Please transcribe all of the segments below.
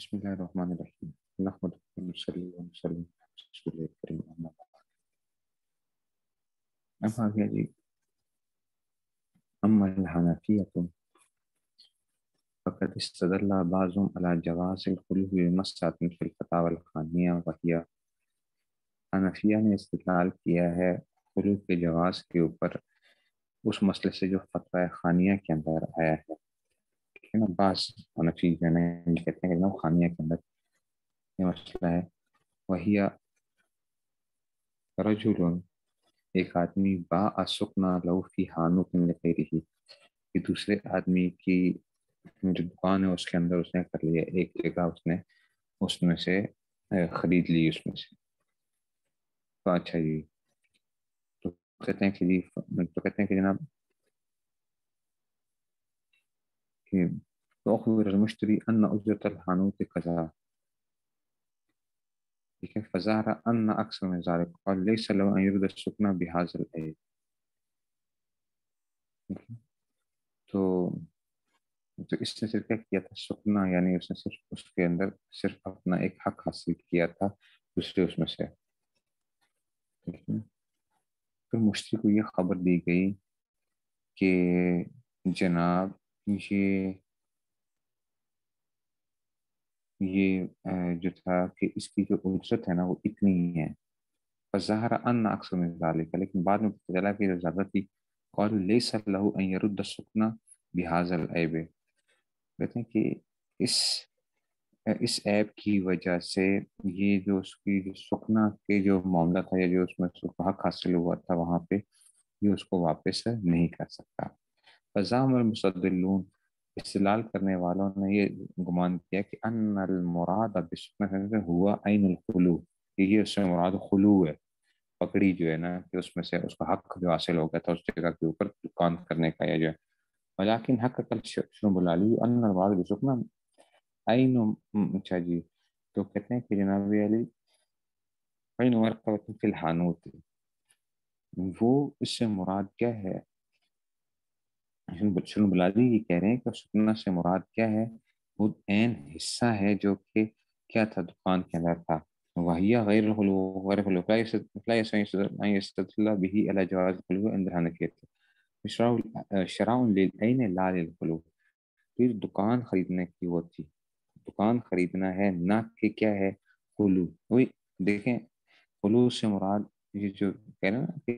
بسم الله الرحمن الرحيم نحمده ونصلي ونسلم على رسوله الكريم أما بعد. أما الحنفية فقد استدل بعضهم على جواز الخلو بمسألة في الفتاوى الخانية وهي حنفیہ نے استدلال کیا ہے خلو کے جواز کے اوپر اس مسئلے سے جو فتویٰ خانیہ کے اندر آیا ہے نا. بعض حنفی جو ہے یہ کہتے ہیں کہ خانیہ کے اندر یہ مسئلہ ہے. وہی رجل ایک آدمی با سکنا لو فی حانوت لغیرہ کہ دوسرے آدمی کی جو دکان ہے اس کے اندر اس نے کر لیا ایک جگہ اس میں سے خرید لی اس میں سے. تو اچھا جی تو کہتے ہیں کہ جناب کہ فأخبر المشتری ان اجرت الحانوت قضا ٹھیک ہے فظہر ان اکثر من ذلك قال ليس له ان يرد السكنى بهذا العيب. تو اس نے صرف کیا کیا تھا سکنا یعنی اس نے صرف اس کے اندر صرف اپنا ایک حق حاصل کیا تھا دوسرے اس میں سے. پھر مشتری کو یہ خبر دی گئی کہ جناب یہ جو تھا کہ اس کی جو اجرت ہے نا وہ اتنی ہی ہے. فظہر ان اکثر من ذلك لیکن بعد میں پتہ چلا کہ جو زیادہ تھی قال ليس له ان يرد السكنى بهذا العيب. کہتے ہیں کہ اس عیب کی وجہ سے یہ جو اس کی جو سکنا کے جو معاملہ تھا یا جو اس میں اس کو حق حاصل ہوا تھا وہاں پہ یہ اس کو واپس نہیں کر سکتا. فزعم المستدلون استدلال کرنے والوں نے یہ گمان کیا کہ ان المراد بالسکنا ہوا عین الخلو کہ یہ اس سے مراد خلو ہے پکڑی جو ہے نا کہ اس میں سے اس کا حق جو حاصل ہو گیا تھا اس جگہ کے اوپر دکان کرنے کا یا جو ہے. ولیکن حق کل شرب العلی ان المراد بالسکنا عین. اچھا جی تو کہتے ہیں کہ جناب علی عین ورقۃ فی الحانوت وہ اس سے مراد کیا ہے. شرب العلی یہ کہہ رہے ہیں کہ سکنا سے مراد کیا ہے وہ عین حصہ ہے جو کہ کیا تھا دکان کے اندر تھا. وهي غير الخلو غير الخلو لا يستدل به على جواز الخلو عند الحنفية شرع للعين لا للخلو. پھر دکان خریدنے کی وہ تھی دکان خریدنا ہے نہ کہ کیا ہے خلو. وہی دیکھیں خلو سے مراد یہ جو کہہ رہے ہیں نا کہ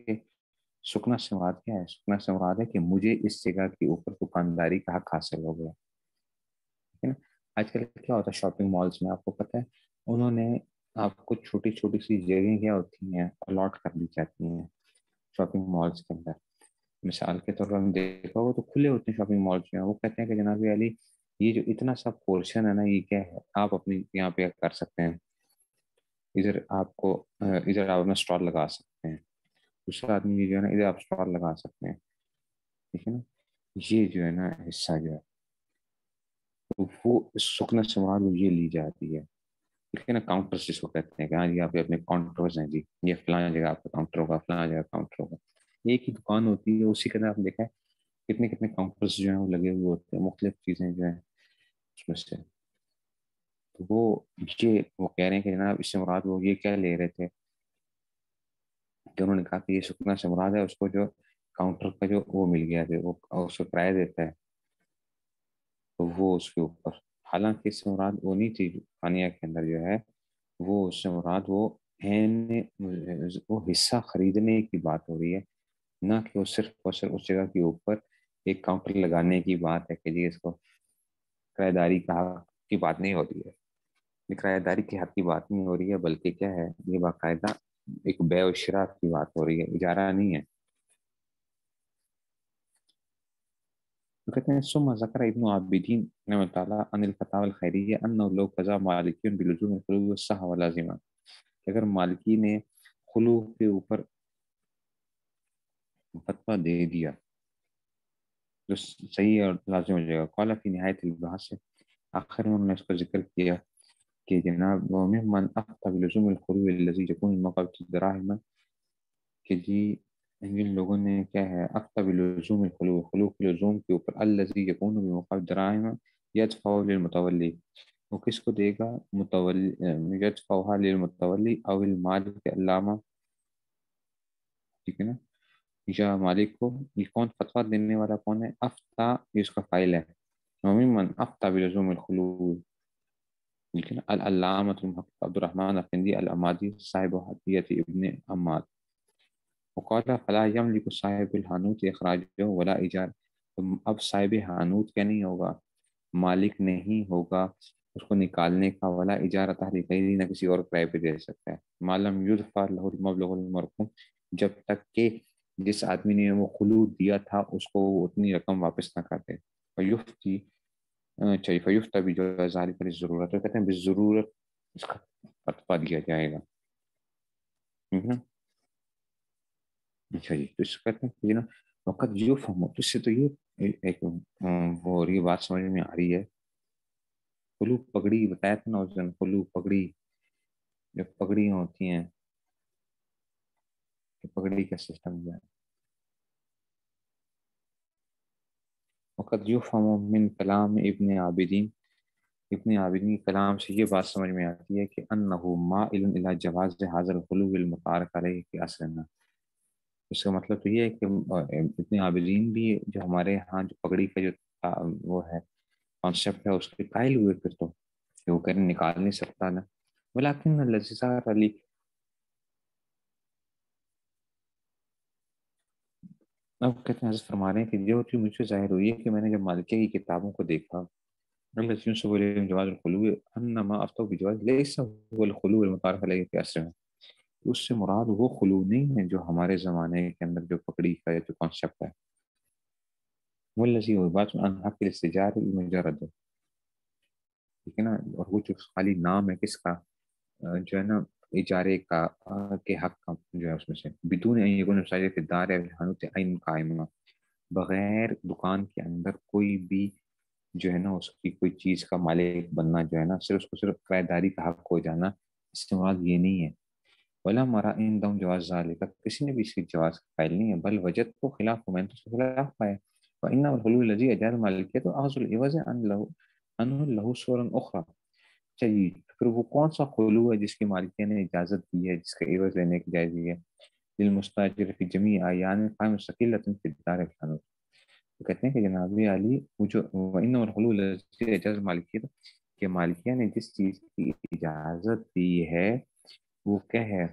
سکنا سے مراد کیا ہے. سکنا سے مراد ہے کہ مجھے اس جگہ کے اوپر دکانداری کا حق حاصل ہو گیا. آج کل کیا ہوتا ہے شاپنگ مالز میں آپ کو پتہ ہے انہوں نے آپ کو چھوٹی چھوٹی سی جگہیں کیا ہوتی ہیں الاٹ کر دی جاتی ہیں شاپنگ مالز کے اندر. مثال کے طور پر ہم دیکھا وہ تو کھلے ہوتے ہیں شاپنگ مالز میں. وہ کہتے ہیں کہ جناب علی یہ جو اتنا سا پورشن ہے نا یہ کیا ہے آپ اپنی یہاں پہ کر سکتے ہیں. ادھر آپ اپنا اسٹال لگا سکتے ہیں. دوسرا آدمی جو ہے نا ادھر آپ اسٹال لگا سکتے ہیں. ٹھیک ہے نا. یہ جو ہے نا حصہ جو ہے وہ سکنا سے مراد یہ لی جاتی ہے. ٹھیک ہے نا. کاؤنٹر جس کو کہتے ہیں کہ ہاں جی آپ اپنے کاؤنٹرز ہیں جی یہ فلاں جگہ آپ کا کاؤنٹر ہوگا فلاں جگہ کاؤنٹر ہوگا. ایک ہی دکان ہوتی ہے اسی کے اندر آپ دیکھا ہے کتنے کاؤنٹرز جو ہیں وہ لگے ہوئے ہوتے ہیں مختلف چیزیں جو ہیں اس میں سے. تو وہ کہہ رہے ہیں کہ جناب اس سے مراد وہ یہ کیا لے رہے تھے کہ انہوں نے کہا کہ یہ سکنا سے مراد ہے اس کو جو کاؤنٹر کا جو وہ مل گیا ہے وہ اس کو کرایہ دیتا ہے تو وہ اس کے اوپر. حالانکہ اس سے مراد وہ نہیں تھی خانیہ کے اندر جو ہے وہ اس سے مراد وہ حصہ خریدنے کی بات ہو رہی ہے نہ کہ وہ صرف اور صرف اس جگہ کے اوپر ایک کاؤنٹر لگانے کی بات ہے کہ جی اس کو کرایہ داری کا حق کی بات نہیں ہوتی ہے. کرایہ داری کے حق کی بات نہیں ہو رہی ہے بلکہ کیا ہے یہ باقاعدہ ایک بیع و شراء کی بات ہو رہی ہے اجارہ نہیں ہے. کہتے ہیں ثم ذکر ابن عابدین رحمۃ اللہ عن الفتاوی الخیریہ انه لو قضى مالکی بلزوم الخلو صح ولازما. اگر مالکی نے خلو کے اوپر فتویٰ دے دیا جو صحیح اور لازم ہو جائے گا. قال فی نہایت البحث آخر میں انہوں نے اس کا ذکر کیا کہ جناب وممن افتى بلزوم الخلو الذي يكون مقابل الدراهم کہ جی ان لوگوں نے کیا ہے افتى بلزوم الخلو خلو کے لزوم کے اوپر الذي يكون بمقابل الدراهم يدفع للمتولی वो किसको देगा? मुतवल्ली यदफ़उहा लिलमुतवल्ली अविल मालिक अल्लामा, ठीक है ना, या मालिक को। ये कौन फतवा देने वाला कौन है? अफ्ता, ये उसका फाइल है। वमिम्मन अफ्ता बिलुज़ूमिल खुलूद, ठीक है ना, अल अल्लामतुल मुहक़्क़िक़ अब्दुर्रहमान अफंदी अल अमादी साहिब हदियत इब्न अम्माद। वक़ाला फला यमलिकु साहिबुल हानूत इखराजहु वला इजार। तो अब साहिब हानूत क्या नहीं होगा, मालिक नहीं होगा उसको निकालने का, वाला इजारत गैरी, ना किसी और किराए पे दे सकता है। मालम युदफा लहुल मबलगुल मरहूम, जब तक कि जिस आदमी ने वो खुलू दिया था उसको वो उतनी रकम वापस ना कर दे। फयुफ्ती, चाहिए फयुफ्ता भी जो है ज़ालिका लिज़रूरत, तो कहते हैं बिज़रूरत इसका फतवा दिया जाएगा। ठीक है ना? अच्छा जी, तो इसको कहते हैं कि ना वक़्त जो फहमो, तो इससे तो ये एक वो और ये बात समझ में आ रही है। कुल्लू पगड़ी बताया था ना उस दिन, कुल्लू पगड़ी, जो पगड़ी होती हैं, तो पगड़ी का सिस्टम जो है, वक़्त युफ़हमु मिन कलाम इब्न आबिदीन, इब्न आबिदीन के कलाम से ये बात समझ में आती है कि अन्नहु माइलुन इला जवाज़ हाज़िल खुलूविल मुतारक अलैहि फी असरिना। इसका मतलब तो ये है कि इब्न आबिदीन भी जो हमारे यहाँ जो पगड़ी का जो वो है कॉन्सेप्ट है उसके कायल हुए फिर तो, कि वो कहीं निकाल नहीं सकता ना। वलाकिन लज़ीज़ार अली, अब कहते हैं, हज़रत फरमा रहे हैं कि जो चीज़ मुझे ज़ाहिर हुई है कि मैंने जब मालिकिया की किताबों को देखा, الذي ينسب إليهم جواز الخلو أن ما أفتوا بجواز ليس هو الخلو المتعارف عليه في عصرنا। उससे मुराद वो खुलू नहीं है जो हमारे ज़माने के अंदर जो पकड़ी का जो कॉन्सेप्ट है। वो लजी हुई बात हक इस्तिजार मुजरद, ठीक है ना, और वो जो खाली नाम है किसका, जो है ना, इजारे का, के हक का जो है उसमें से बितून दार कायमा, बगैर दुकान के अंदर कोई भी जो है ना उसकी कोई चीज का मालिक बनना, जो है ना सिर्फ उसको सिर्फ किराएदारी का हक हो जाना, इससे मुराद ये नहीं है। वला मरा इन दम जवाज ज़ालिका, किसी ने भी इसकी जवाज का कायल नहीं है। बल वजद को खिलाफ हो, मैंने तो उसके खिलाफ पाया। व इन्ना हुलूल लजी अजाज मालिकियत तो अहजुल इवज अन लहू सूरन उखरा। चाहिए फिर वो कौन सा खुलू है जिसकी मालिकिया ने इजाजत दी है, जिसका एवज लेने की जायज़ है? लिलमुस्ताजिर फी जमी आयान कायम मुस्तकिलतन फी दार कानून। तो कहते हैं कि जनाब अली, वो जो इन हुलूल लजी अजाज मालिकियत, कि मालिकिया ने जिस चीज की इजाजत दी है वो क्या है?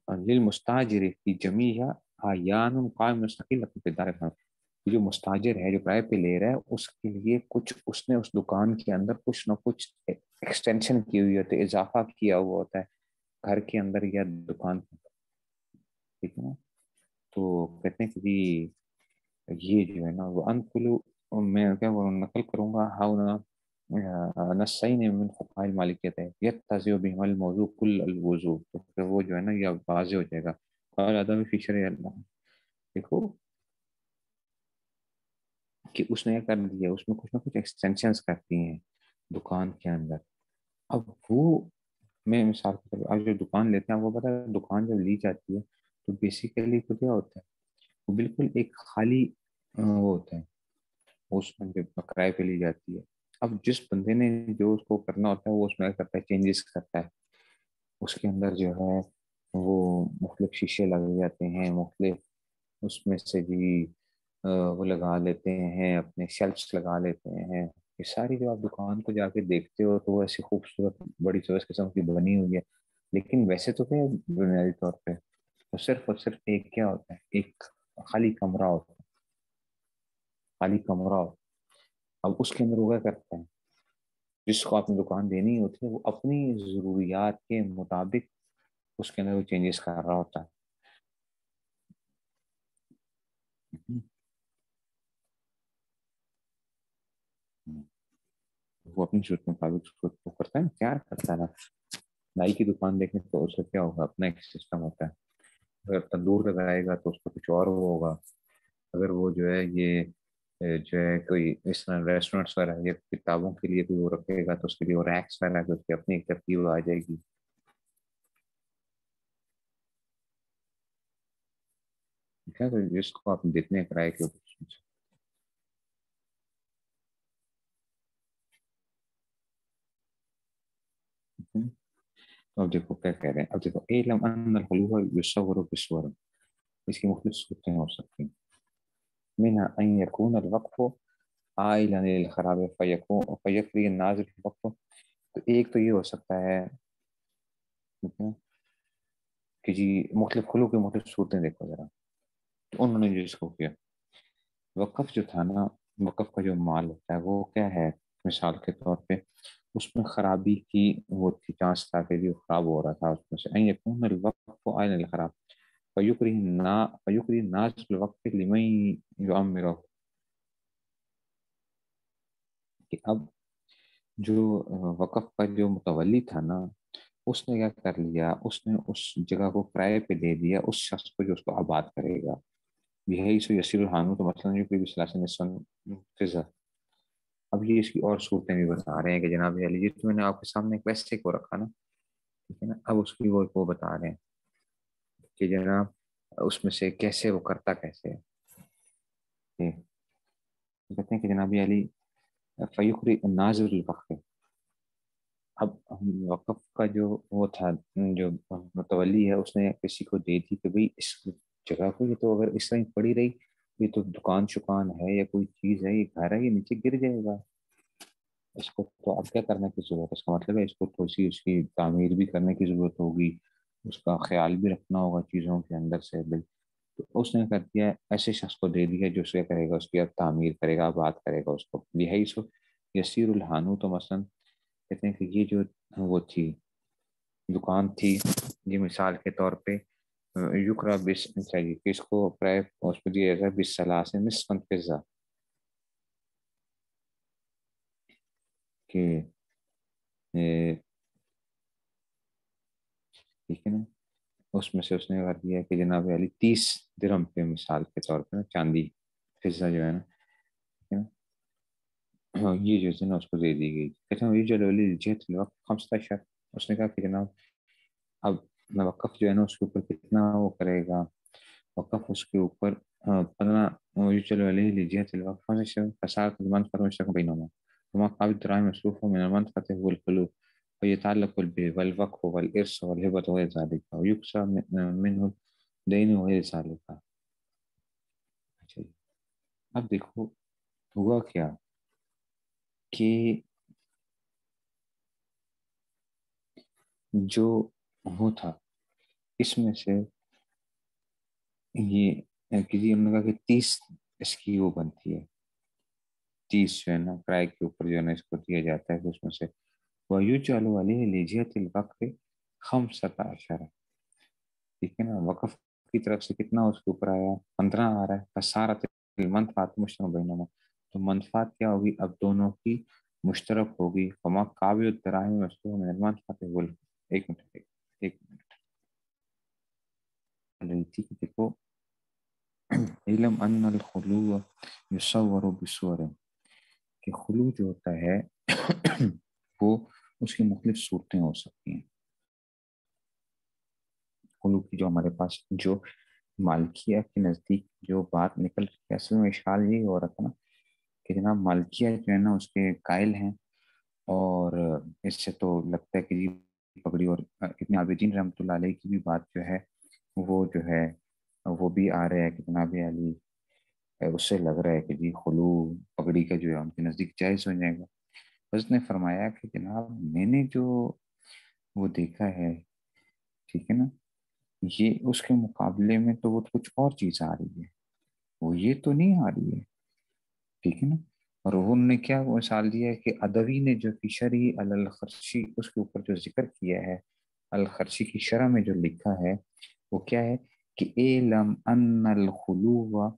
लिल मुस्ताजिर की जमीहा आयान कायम मुस्तकिल दार, जो मुस्ताजिर है जो किराए पे ले रहा है उसके लिए कुछ उसने उस दुकान के अंदर कुछ ना कुछ एक्सटेंशन की हुई होती है, इजाफा किया हुआ होता है घर के अंदर या दुकान के अंदर, ठीक है ना। तो कहते हैं कि ये जो है ना वो अनकुलु, मैं क्या बोलूँ, नकल करूंगा हाउ ना नसैन मिन फ़ुक़हाए मालिकियत है यत्तज़िउ बिहिल मौज़ू कुल अल वुज़ू, तो फिर वो जो है ना ये वाज़ेह हो जाएगा। क़ाल अदम फ़ी शरअ अल्लाह, देखो कि उसने क्या कर दिया, उसमें कुछ ना कुछ एक्सटेंशंस कर दी हैं दुकान के अंदर। अब वो, मैं मिसाल के तौर पर आज जो दुकान लेते हैं, आपको पता है दुकान जब ली जाती है तो बेसिकली तो क्या होता है, वो बिल्कुल एक खाली वो होता है, उसमें जो किराए पे ली जाती है। अब जिस बंदे ने जो उसको करना होता है वो उसमें क्या करता है, चेंजेस करता है। उसके अंदर जो है वो मुख्तलिफ शीशे लगे जाते हैं, मुख्तलिफ उसमें से भी वो लगा लेते हैं, अपने शेल्फ्स लगा लेते हैं। ये सारी जो आप दुकान को जाके देखते हो तो वो ऐसी खूबसूरत बड़ी चौबीस किस्म की बनी हुई है, लेकिन वैसे तो क्या है, बुनियादी तौर पे तो सिर्फ और सिर्फ एक क्या होता है, एक खाली कमरा होता है, खाली कमरा होता है। अब उसके अंदर वो क्या करते हैं, जिसको आपने दुकान देनी होती है वो अपनी ज़रूरियात के मुताबिक उसके अंदर वो चेंजेस कर रहा होता है। वो अपनी जरूरत के मुताबिक उसको वो करता है, तैयार करता है ना। नाई की दुकान देखें तो उसका क्या होगा, अपना एक सिस्टम होता है। अगर तंदूर लगाएगा तो उसका कुछ और वो होगा। अगर वो जो है ये जो है कोई इस तरह रेस्टोरेंट्स वगैरह या किताबों के लिए कोई वो रखेगा तो उसके लिए वो रैक्स वगैरह की उसकी अपनी एक तरतीब आ जाएगी। ठीक है, तो जिसको आप जितने किराए के ऊपर तो अब देखो क्या कह रहे हैं, अब देखो इलम अन्नल हुलूव युसव्वरु बिस्वर, इसकी मुख्तलिफ सूरतें हो सकती हैं। मिनहा अन यकून अल वक्फ़ आइलन लिल खराब फयकून फयकरी नाज़िल वक्फ़। तो एक तो ये हो सकता है, ठीक है, कि जी मुख्तलिफ खुलू की मुख्तलिफ सूरतें देखो जरा। तो उन्होंने जो इसको किया, वक़्फ़ जो था ना, वक़्फ़ का जो माल होता है वो क्या है, मिसाल के तौर पे उसमें खराबी की वो थी, चांस था कि जो खराब हो रहा था उसमें से, अन यकून अल वक्फ़ आइलन लिल खराब फयुकरी नाज़ बिल वक़्फ़ लिमन युअम्मिरुहु। कि अब जो वक़्फ़ का जो मुतवल्ली था ना, उसने क्या कर लिया, उसने उस जगह को किराए पे दे दिया उस शख्स को जो उसको आबाद करेगा। यही सो यसीरुल हानु, तो मसलन जो प्रीवियस क्लास में सन फिजा। अब ये इसकी और सूरतें भी बता रहे हैं कि जनाब अली जी, तो मैंने आपके सामने एक वैसे को रखा ना, ठीक है ना, अब उसकी वो बता रहे हैं कि जनाब उसमें से कैसे वो करता कैसे है। ये कहते हैं कि जनाब अली फयुखरी नाजुल वक्फ। अब वक़्फ़ का जो वो था, जो मुतवली है, उसने किसी को दे दी कि भाई इस जगह को, ये तो अगर इस तरह ही पड़ी रही, ये तो दुकान शुकान है या कोई चीज़ है, ये घर है, ये नीचे गिर जाएगा, इसको तो अब क्या करने की जरूरत है। इसका मतलब है इसको थोड़ी सी उसकी तामीर भी करने की जरूरत होगी, उसका ख्याल भी रखना होगा चीज़ों के अंदर से भाई। तो उसने कर दिया, ऐसे शख्स को दे दिया जो उसका करेगा, उसकी अब तामीर करेगा, बात करेगा उसको, यही सो यसीरुल हानु। तो मसलन कहते हैं कि ये जो वो थी, दुकान थी, ये मिसाल के तौर पे युकरा बिस चाहिए कि इसको प्राय उसको दिया जाता है बिस सलाह से निस्फन पिज्जा, कि ठीक है ना, उसमें से उसने कर दिया कि जनाब अली 30 दिरहम पे, मिसाल के तौर पे ना, चांदी पिज्जा जो है ना, ठीक है ना, हाँ, ये जो है ना उसको दे दी गई। कहते हैं ये जो अली जेत वक्त खमसता शर्त, उसने कहा कि जनाब अब मैं वक़्फ़ जो है ना उसके ऊपर कितना वो करेगा, वक़्फ़ उसके ऊपर 15 يجعل عليه لجهة الوقف 15 فساعة المنفعة المشتركة بينهما، وما قابل الدراهم مصروفة من المنفعة هو الخلو، ويتعلق بالوقف والإرث والهبة وغير ذلك، ويكسى منه الدين وغير ذلك। अच्छा जी। अब देखो हुआ क्या कि जो वो था इसमें से ये कि जी हमने कहा कि 30 इसकी वो बनती है, 30 जो है ना किराए के ऊपर जो है ना इसको दिया जाता है, कि उसमें से वयुजअलु अलैहि लिजिहतिल वक्फ़ खमसता अशर, ठीक है ना, वक़्फ़ की तरफ से कितना उसके ऊपर आया, 15 आ रहा है, फसारत मनफ़ात मुश्तरक बैनहुमा। तो मनफ़ात क्या होगी, अब दोनों की मुश्तरक होगी। फमा काबिल दराहिम मसलूब मिनल मनफ़ात वल, एक मिनट एक मिनट, ठीक है, देखो इलम अन्नल खुलू युसव्वरु बिस्वर, कि खुलू जो होता है वो उसकी मुख्तलिफ सूरतें हो सकती हैं। खुलू की जो हमारे पास जो मालकिया के नज़दीक जो बात निकल रही है, असल में इशाल यही हो रहा था ना कि जनाब मालकिया जो है ना उसके कायल हैं, और इससे तो लगता है कि जी पगड़ी, और इतने आबिदीन रहमतुल्लाह अलैह की भी बात जो है वो जो है वो भी आ रहे हैं कि जनाब अली उससे लग रहा है कि जी खुलू पगड़ी का जो है उनके नज़दीक जायज़ हो जाएगा। उसने फरमाया कि जनाब मैंने जो वो देखा है, ठीक है ना, ये उसके मुकाबले में तो वो तो कुछ और चीज़ आ रही है, वो ये तो नहीं आ रही है, ठीक है ना। और उन्होंने क्या वो मिसाल दिया है कि अदवी ने जो कि शरी अल खर्ची उसके ऊपर जो जिक्र किया है, अल खर्ची की शरह में जो लिखा है वो क्या है कि एलम अन्नल खुलूवा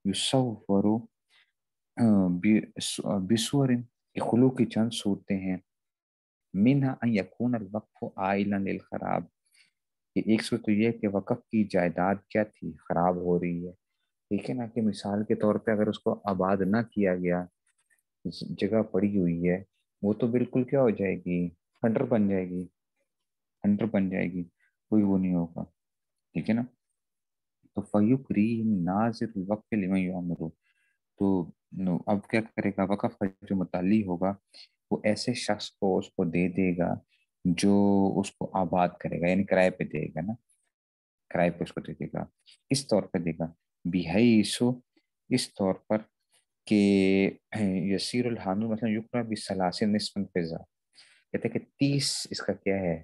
युसव्वरु बिसुवरिन, खुलू की चंद सूरतें हैं। मिनहा अन यकून अल वक्फ आइलन लिल खराब, कि एक सूरत तो ये है कि वक़्फ़ की जायदाद क्या थी, खराब हो रही है, ठीक है ना, कि मिसाल के तौर पे अगर उसको आबाद ना किया गया, जगह पड़ी हुई है, वो तो बिल्कुल क्या हो जाएगी, खंडर बन जाएगी, खंडर बन जाएगी, कोई वो नहीं होगा, ठीक है ना। तो फयुकरी नाजिर वक़्फ़ लिमन युअम्मिरु, तो अब क्या करेगा, वक़्फ़ का जो मुतल्ली होगा वो ऐसे शख्स को उसको दे देगा जो उसको आबाद करेगा, यानी किराए पे देगा ना, किराए पे उसको दे देगा। इस तौर पे देगा, बिहैसु, इस तौर पर कि यसीरुल हामिल मतलब युक्रा बिसलासिन निस्फन फिजा, कहते हैं कि 30 इसका क्या है,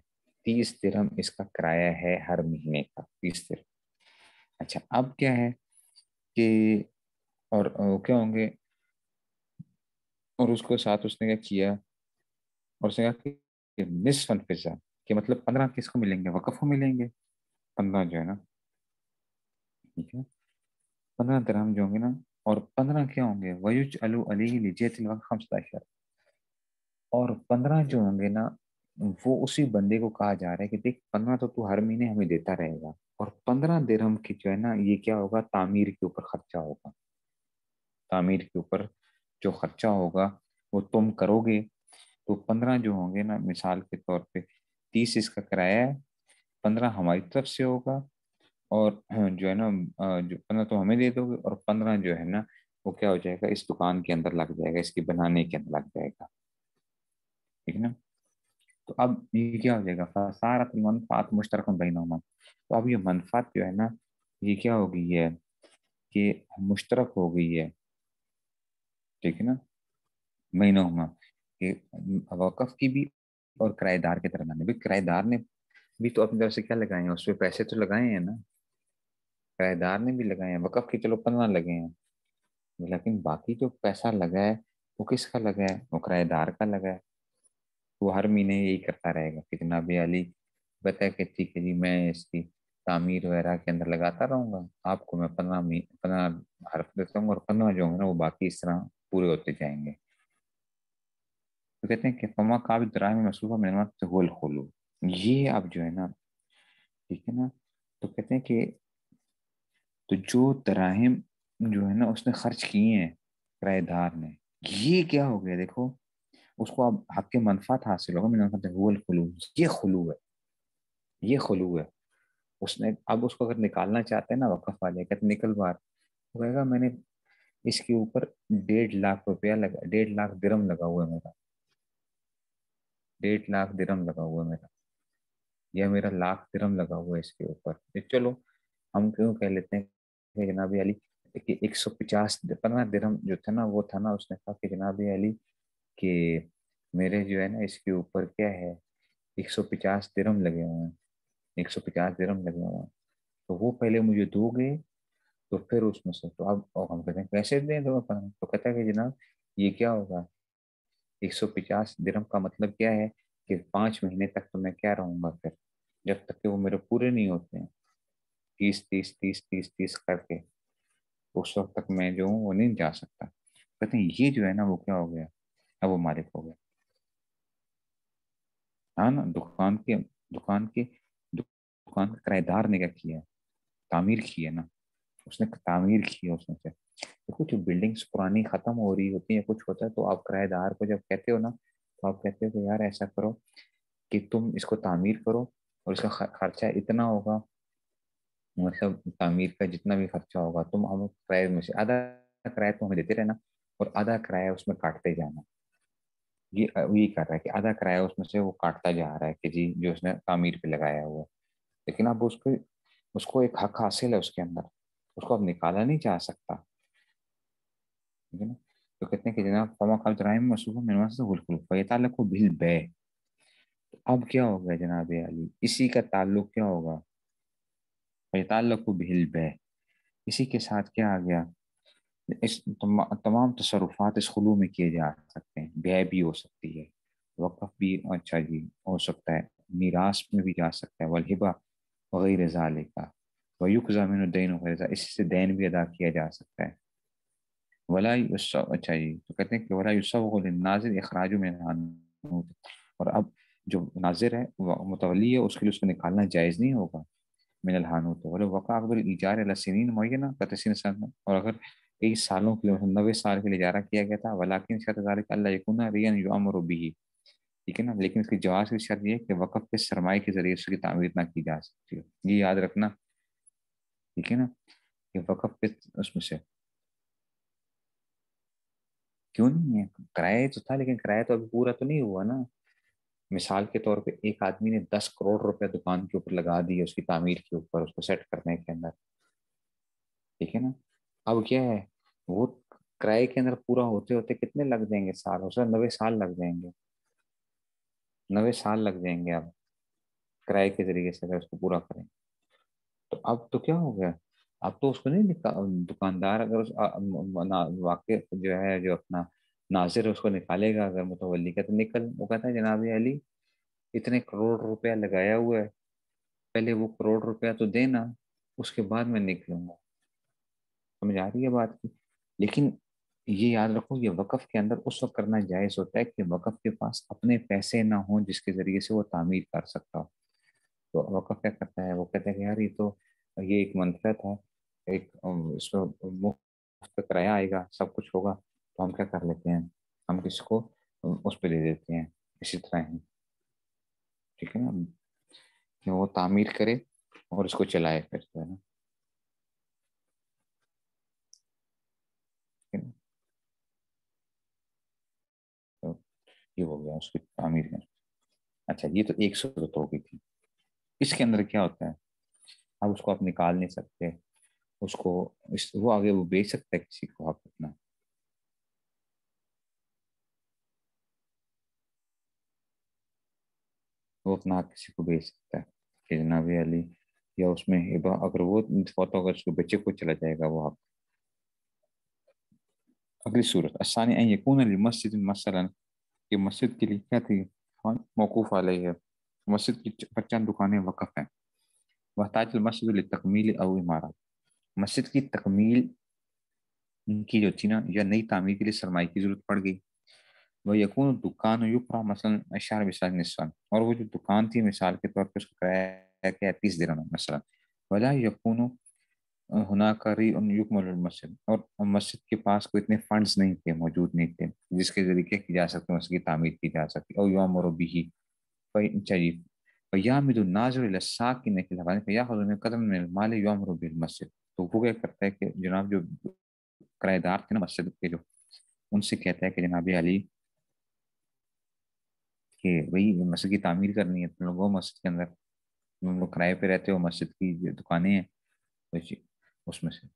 30 दिरहम इसका किराया है हर महीने का, 30 दिरहम। अच्छा अब क्या है कि और क्या होंगे, और उसको साथ उसने क्या किया, और उसने कहा कि निस्फन फिजा, कि मतलब 15 किसको मिलेंगे, वकफ को मिलेंगे, 15 जो है ना, ठीक है, 15 दिरहम जो होंगे ना, और 15 क्या होंगे, वयुज अलू अली लीजियतिल वक्त खमसताशर, और 15 जो होंगे ना, वो उसी बंदे को कहा जा रहा है कि देख 15 तो तू हर महीने हमें देता रहेगा, और 15 दिरहम की जो है ना, ये क्या होगा, तामीर के ऊपर खर्चा होगा, तामीर के ऊपर जो खर्चा होगा वो तुम करोगे। तो 15 जो होंगे ना, मिसाल के तौर पे 30 इसका किराया है, 15 हमारी तरफ से होगा, और जो है ना जो 15 तो हमें दे दोगे, और 15 जो है ना वो क्या हो जाएगा, इस दुकान के अंदर लग जाएगा, इसके बनाने के अंदर लग जाएगा, ठीक है ना। तो अब ये क्या हो जाएगा, फसारत मनफात मुश्तरकन बैनहुमा, तो अब ये मनफात जो है ना, ये क्या हो गई है कि मुश्तरक हो गई है, ठीक है ना, बैनहुमा, कि वक़्फ़ की भी और किराएदार के दरमियान भी, किराएदार ने भी तो अपनी तरफ से क्या लगाए हैं, उसमें पैसे तो लगाए हैं ना, किराएदार ने भी लगाए हैं, वक़्फ़ के चलो 15 लगे हैं, लेकिन बाकी जो पैसा लगा है वो किसका लगा है, वो किराएदार का लगा है। वो हर महीने यही करता रहेगा कि जनाब अली बता कि ठीक है जी, मैं इसकी तामीर वगैरह के अंदर लगाता रहूंगा, आपको मैं 15 हर्फ देता हूँ, और 15 जो होंगे ना वो बाकी इस तरह पूरे होते जाएंगे। तो कहते हैं कि फमा काबिल दराह में मसरूफा मेहनत से होल खोलू, ये आप जो है ना, ठीक है ना, तो कहते हैं कि तो जो दराहिम जो है ना उसने खर्च किए हैं किराएदार ने, ये क्या हो गया देखो, उसको अब हक मनफात हासिल होगा, मैंने हुवल खुलू, ये खुलू है, ये खुलू है। उसने अब उसको अगर निकालना चाहते हैं ना वकफ वाले, कहते निकल बाहर, वो कहेगा मैंने इसके ऊपर 1.5 लाख रुपया लगा, 1.5 लाख दिरहम लगा हुआ है मेरा, 1.5 लाख दिरहम लगा हुआ है मेरा, या मेरा लाख दिरहम लगा हुआ है इसके ऊपर, तो चलो हम क्यों कह लेते हैं कि जनाब अली कि 150 15 दिरहम जो था ना, वो था ना, उसने कहा कि जनाब अली कि मेरे जो है ना इसके ऊपर क्या है, 150 दिरहम लगे हुए हैं, 150 दिरहम लगे हुए हैं, तो वो पहले मुझे दोगे, तो फिर उसमें से तो अब और हम कहते हैं कैसे दें दो अपन, तो कहता है कि जनाब ये क्या होगा, 150 दिरहम का मतलब क्या है कि 5 महीने तक तो मैं क्या रहूंगा फिर, जब तक कि वो मेरे पूरे नहीं होते हैं, 30 30 30 30 30 करके, उस वक्त तक मैं जो हूँ वो नहीं जा सकता। कहते हैं ये जो है ना वो क्या हो गया, अब वो मालिक हो गया। हाँ ना, दुकान के किराएदार ने क्या किया है, तामीर की है ना, उसने तामीर की है उसमें से। देखो जो बिल्डिंग्स पुरानी खत्म हो रही होती है, कुछ होता है, तो आप किराएदार को जब कहते हो ना, तो आप कहते हो कि यार ऐसा करो कि तुम इसको तामीर करो, और इसका खर्चा इतना होगा, मतलब तामीर का जितना भी खर्चा होगा तुम हम किराए में से आधा किराया तो हमें देते रहना, और आधा किराया उसमें काटते जाना। ये कर रहा है कि आधा किराया उसमें से वो काटता जा रहा है कि जी जो उसने तामीर पे लगाया हुआ है, लेकिन अब उसको उसको एक हक हासिल है उसके अंदर, उसको अब निकाला नहीं जा सकता, ठीक है ना। तो कहते हैं कि जनाब फमा खल जराइम मसूबा मिनवा से हुलकुल फयताल्लुक बिल बै, अब क्या हो गया जनाब अली, इसी का ताल्लुक क्या होगा, फयताल्लुक बिल बै, इसी के साथ क्या आ गया, इस तमाम तसरुफात इस खुलू में किए जा सकते हैं, ब्याह भी हो सकती है, वक़्फ़ भी, अच्छा जी हो सकता है, मीरास में भी जा सकता है, वलहिबा वगैरह ज़ालिका वयुक़ज़ा मिन दैन वगैरह, इससे दैन भी अदा किया जा सकता है। वला युसव, अच्छा जी, तो कहते हैं कि वला युसव्वगु लिन्नाज़िर इखराजु मिनहा, और अब जो नाजिर है मुतवली है उसके लिए उसको निकालना जायज़ नहीं होगा, मिनल हानूत, वलो वक़ा अक़दुल इजार अला सिनीन मुअय्यना कतसिन सन, और अगर कई सालों के लिए मतलब 90 साल के लिए इजारा किया गया था, वलाकिन शर्त ज़ालिका अल्ला यकूना रियन युअमरु बिही, ठीक है ना, लेकिन इसकी जवाज़ की शर्त ये है कि वक़्फ़ के सरमाए के जरिए उसकी तामीर ना की जा सकती हो, ये याद रखना, ठीक है ना, कि वक़्फ़ के उसमें से क्यों नहीं है, किराया तो था लेकिन किराया तो अभी पूरा तो नहीं हुआ ना, مثال کے طور پہ ایک آدمی نے 10 کروڑ روپے دکان کے اوپر لگا دی، اس کی تعمیر کے اوپر، اس کو سیٹ کرنے کے اندر، ٹھیک ہے نا. اب کیا ہے، وہ کرائے کے اندر پورا ہوتے ہوتے کتنے لگ جائیں گے سال، اس میں 90 سال لگ جائیں گے. 90 سال لگ جائیں گے اب کرائے کے ذریعے سے اگر اس کو پورا کریں. تو اب تو کیا ہو گیا، اب تو اس کو نہیں دکاندار اگر واقع جو ہے جو اپنا ناظر ہے اس کو نکالے گا اگر متولی کا، تو نکل وہ کہتا ہے جناب علی اتنے کروڑ روپیہ لگایا ہوا ہے، پہلے وہ کروڑ روپیہ تو دینا، اس کے بعد میں نکلوں گا. سمجھ آ رہی ہے بات کی. لیکن یہ یاد رکھو، یہ وقف کے اندر اس وقت کرنا جائز ہوتا ہے کہ وقف کے پاس اپنے پیسے نہ ہوں جس کے ذریعے سے وہ تعمیر کر سکتا ہو. تو وقف کیا کرتا ہے، وہ کہتا ہے کہ یار یہ تو یہ ایک منفرد ہے، ایک اس میں مفت کا کرایہ آئے گا، سب کچھ ہوگا، تو ہم کیا کر لیتے ہیں، ہم کس کو اس پہ دے دیتے ہیں. اسی طرح ہی ٹھیک ہے نا، کہ وہ تعمیر کرے اور اس کو چلائے پھر جو ہے نا. ٹھیک ہے نا؟ تو یہ ہو گیا اس کی تعمیر کا. اچھا یہ تو ایک صورت ہو گئی تھی. اس کے اندر کیا ہوتا ہے، اب اس کو آپ نکال نہیں سکتے، اس کو وہ آگے وہ بیچ سکتا ہے کسی کو، آپ اپنا وہ اپنا حق کسی کو بیچ سکتا ہے کہ جناب علی، یا اس میں اگر وہ فوت ہوگا اس کو بچے کو چلا جائے گا وہ حق. اگلی صورت الثانی ان یکون للمسجد مثلا، کہ مسجد کے لیے کیا تھی، موقوف علیہ ہے، مسجد کی چند دکانیں وقف ہیں. وحتاج المسجد للتکمیل او عمارات، مسجد کی تکمیل کی جو تھی نا یا نئی تعمیر کے لیے سرمایہ کی ضرورت پڑ گئی. وہ یکون دکان یقرا مثلا اشار مثال نصفا، اور وہ جو دکان تھی مثال کے طور پہ اس کو کرایہ کیا 30 درہم مثلا. ولا یکون ہناک یکمل المسجد، اور مسجد کے پاس کوئی اتنے فنڈز نہیں تھے، موجود نہیں تھے جس کے ذریعے کی جا سکتے مسجد کی تعمیر کی جا سکتی. او یامر به چاہیے فیامد الناظر الى الساکن فی الحوالے فیاخذ من قدر من المال یامر به المسجد. تو وہ کیا کرتا ہے کہ جناب جو کرایہ دار تھے نا مسجد کے، جو ان سے کہتا ہے کہ جناب علی کہ وہی مسجد کی تعمیر کرنی ہے، تم لوگ وہ مسجد کے اندر تم لوگ کرائے پہ رہتے ہو، مسجد کی جو دکانیں ہیں اس میں سے.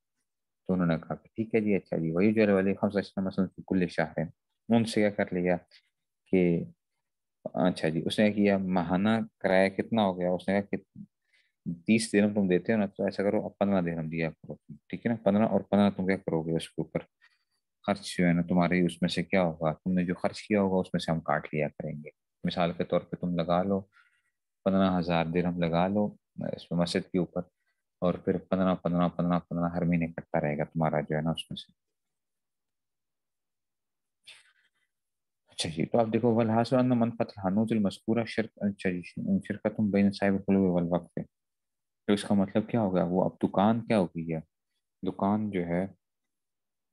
تو انہوں نے کہا کہ ٹھیک ہے جی، اچھا جی. وہی جو والے مثلا کل شہر ہے، ان سے کیا کر لیا کہ اچھا جی، اس نے کیا ماہانہ کرایہ کتنا ہو گیا، اس نے کہا کہ 30 درہم تم دیتے ہو نا، تو ایسا کرو اب 15 درہم دیا کرو تم، ٹھیک ہے نا. 15 تم کیا کرو گے اس کے اوپر خرچ جو ہے نا تمہارے اس میں سے کیا ہوگا، تم نے جو خرچ کیا ہوگا اس میں سے ہم کاٹ لیا کریں گے. مثال کے طور پہ تم لگا لو 15,000 درہم لگا لو اس میں مسجد کے اوپر، اور پھر 15 ہر مہینے کٹتا رہے گا تمہارا جو ہے نا اس میں سے. اچھا جی، تو آپ دیکھو والحاصل ان منفعت الحانوت المذکورہ شرکت بین صاحب القلوب والوقف. تو اس کا مطلب کیا ہوگا، وہ اب دکان کیا ہو گئی ہے، دکان جو ہے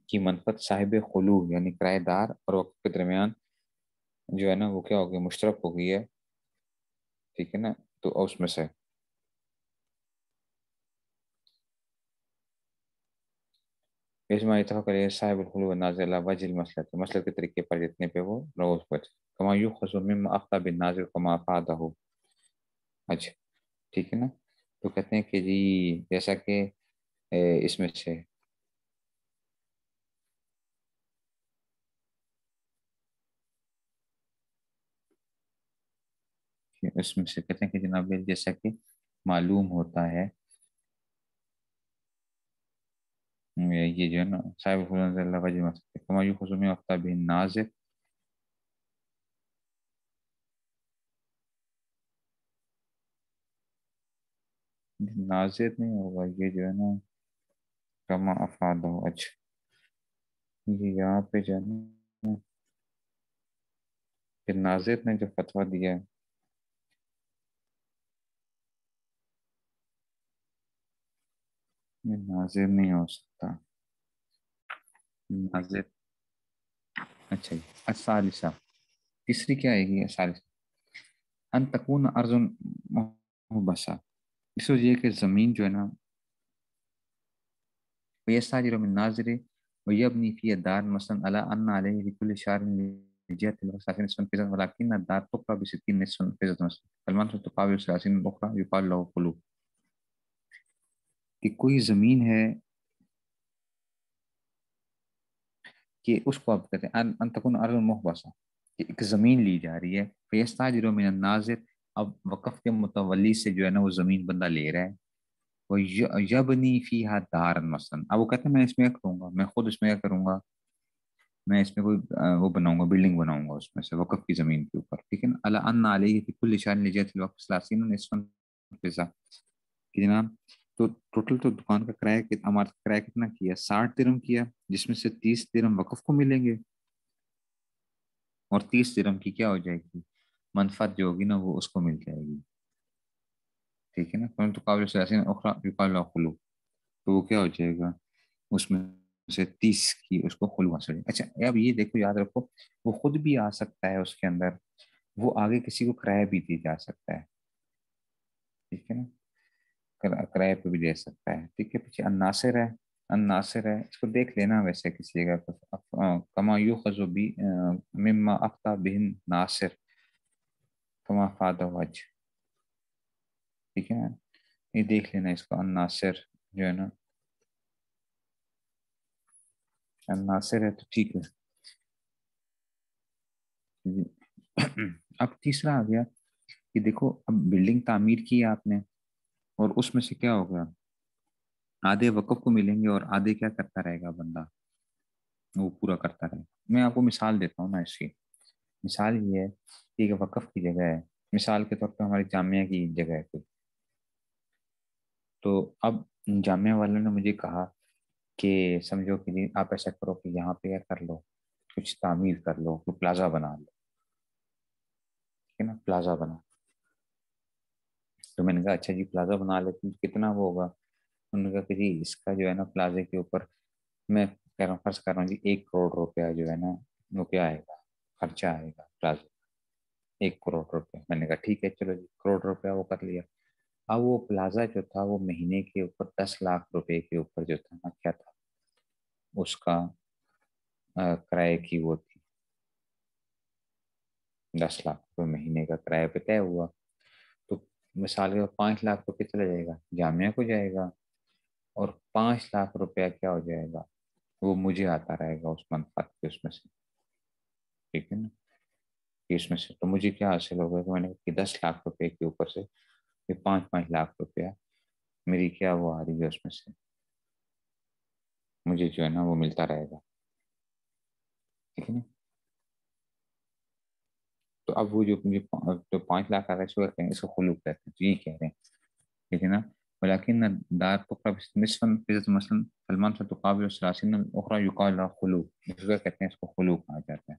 کی منفعت صاحب خلوع یعنی کرایہ دار اور وقف کے درمیان جو ہے نا وہ کیا ہو گئی، مشترک ہو گئی ہے. ٹھیک ہے نا. تو اس میں سے اس میں اتفاق کرے صاحب الخلوع نازلہ وجہ المسلک، مسلک کے طریقے پر جتنے پہ وہ روز بچ کما یوخذ مما اخطا بالناظر کما افادہ. اچھا ٹھیک ہے نا. تو کہتے ہیں کہ جی جیسا کہ اس میں سے کہتے ہیں کہ جناب جیسا کہ معلوم ہوتا ہے یہ جو ہے نا صاحب الخلوع نازلہ وجہ المسلک کما یوخذ مما اخطا بالناظر. ناظر نہیں ہوگا یہ جو ہے نا کما افادہ. اچھا یہ یہاں پہ جو ہے نا کہ ناظر نے جو فتویٰ دیا ہے، یہ ناظر نہیں ہو سکتا. ناظر اچھا جی. الثالثہ تیسری کیا آئے گی، الثالثہ ان تکون ارض محبسہ، اس وجہ یہ کہ زمین جو ہے نا ویستاجر من ناظر ویبنی فی دار مثلا علی ان علیہ لکل شہر لجهة الوسط نصف فيزا ولكن الدار تقرأ ب60 نصف فيزا مثلا فالمنفذ تقابل 30 الأخرى يقال له خلو. کہ کوئی زمین ہے کہ اس کو آپ کہتے ہیں ان تکون ارض محبسہ کہ ایک زمین لی جا رہی ہے فیستاجر من الناظر اب وقف کے متولی سے جو ہے نا وہ زمین بندہ لے رہا ہے وہ یبنی فیہا دارن مثلا اب وہ کہتے ہیں میں اس میں کیا کروں گا میں خود اس میں کیا کروں گا میں اس میں کوئی وہ بناؤں گا بلڈنگ بناؤں گا اس میں سے وقف کی زمین کے اوپر ٹھیک ہے نا الا ان علیہ فی کل شان لجہت الوقف 30 نصفا فضا کہ جناب تو ٹوٹل تو دکان کا کرایہ عمارت کا کرایہ کتنا کیا 60 درہم کیا جس میں سے 30 درہم وقف کو ملیں گے اور 30 درہم کی کیا ہو جائے گی منفعت جو ہوگی نا وہ اس کو مل جائے گی ٹھیک ہے نا تو قابل سیاسین اخرى یقال له خلو تو وہ کیا ہو جائے گا اس میں سے 30 کی اس کو خلو حاصل ہے اچھا اب یہ دیکھو یاد رکھو وہ خود بھی آ سکتا ہے اس کے اندر وہ آگے کسی کو کرایہ بھی دی جا سکتا ہے ٹھیک ہے نا کرایہ پہ بھی دے سکتا ہے ٹھیک ہے پیچھے الناصر ہے الناصر ہے اس کو دیکھ لینا ویسے کسی جگہ کما یوخذ بی مما افتى به ناصر کما فاد وجه ٹھیک ہے نا یہ دیکھ لینا اس کو الناصر جو ہے نا الناصر ہے تو ٹھیک ہے اب تیسرا آ گیا کہ دیکھو اب بلڈنگ تعمیر کی آپ نے اور اس میں سے کیا ہوگا آدھے وقف کو ملیں گے اور آدھے کیا کرتا رہے گا بندہ وہ پورا کرتا رہے گا میں آپ کو مثال دیتا ہوں نا اس کی مثال یہ ہے کہ ایک وقف کی جگہ ہے مثال کے طور پہ ہماری جامعہ کی جگہ ہے کوئی تو اب جامعہ والوں نے مجھے کہا کہ سمجھو کہ جی آپ ایسا کرو کہ یہاں پہ کیا کر لو کچھ تعمیر کر لو کوئی پلازا بنا لو ٹھیک ہے نا پلازا بنا تو میں نے کہا اچھا جی پلازا بنا لیتے ہیں کتنا وہ ہوگا انہوں نے کہا کہ جی اس کا جو ہے نا پلازے کے اوپر میں کہہ رہا ہوں فرض کر رہا ہوں جی 1 کروڑ روپیہ جو ہے نا وہ کیا آئے گا خرچہ آئے گا پلازے 1 کروڑ روپے میں نے کہا ٹھیک ہے چلو جی کروڑ روپیہ وہ کر لیا اب وہ پلازا جو تھا وہ مہینے کے اوپر 10 لاکھ روپے کے اوپر جو تھا نا کیا تھا اس کا کرائے کی وہ تھی 10 لاکھ روپے مہینے کا کرایہ پہ طے ہوا تو مثال کے 5 لاکھ روپے چلا جائے گا جامعہ کو جائے گا اور 5 لاکھ روپیہ کیا ہو جائے گا وہ مجھے آتا رہے گا اس منفعت کے اس میں سے ٹھیک ہے نا کہ اس میں سے تو مجھے کیا حاصل ہوگا کہ میں نے کہ 10 لاکھ روپے کے اوپر سے یہ 5 5 لاکھ روپیہ میری کیا وہ آ رہی ہے اس میں سے مجھے جو ہے نا وہ ملتا رہے گا ٹھیک ہے نا تو اب وہ جو مجھے جو 5 لاکھ آ رہا ہے اس کو کہتے ہیں اس کو خلوق کہتے ہیں تو یہ کہہ رہے ہیں ٹھیک ہے نا ولكن دار تقرب نصفا فیضا مثلا سلمان سے تقابل 30 الاخرى يقال لها خلوق اس کو کہتے ہیں اس کو خلوق کہا جاتا ہے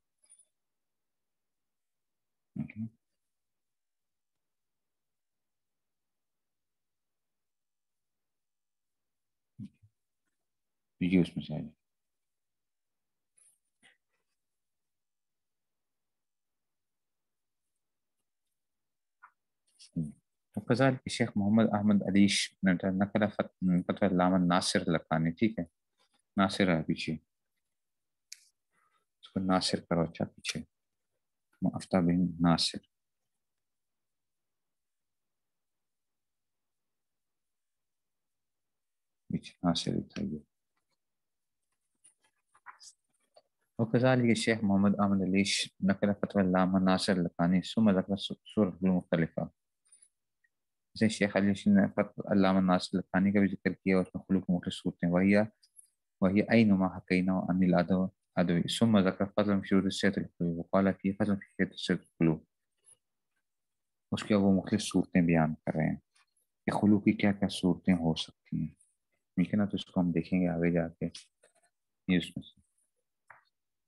okay. یہ اس میں سے ہے وكذلك الشيخ محمد احمد علیش نقل فتوى علامہ ناصر لکھانی ٹھیک ہے ناصر ہے پیچھے اس کو ناصر کرو اچھا پیچھے افتہ بن ناصر پیچھے ناصر تھا وكذلك الشيخ محمد احمد علیش نقل فتوى علامہ ناصر لکھانی ثم ذکر صورت مختلفہ جیسے شیخ علی نے علامہ ناصر لکھانی کا بھی ذکر کیا اس میں خلوق مختلف صورتیں وہی اینما حقینا عن الادو ادوی ثم ذکر فضل مشہور السیت القلوب وقال فی فضل فی السیت القلوب اس کے وہ مختلف صورتیں بیان کر رہے ہیں کہ خلوق کی کیا کیا صورتیں ہو سکتی ہیں ٹھیک ہے نا تو اس کو ہم دیکھیں گے آگے جا کے یہ اس میں سے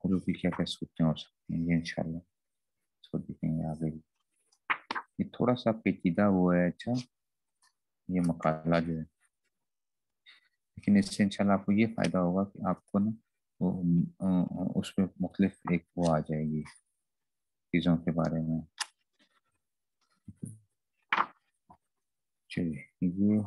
خلوق کی کیا کیا صورتیں ہو سکتی ہیں یہ انشاءاللہ اس کو دیکھیں گے آگے یہ تھوڑا سا پیچیدہ ہوا ہے اچھا یہ مقالہ جو ہے لیکن اس سے انشاءاللہ آپ کو یہ فائدہ ہوگا کہ آپ کو نا اس میں مختلف ایک وہ آ جائے گی چیزوں کے بارے میں چلیے یہ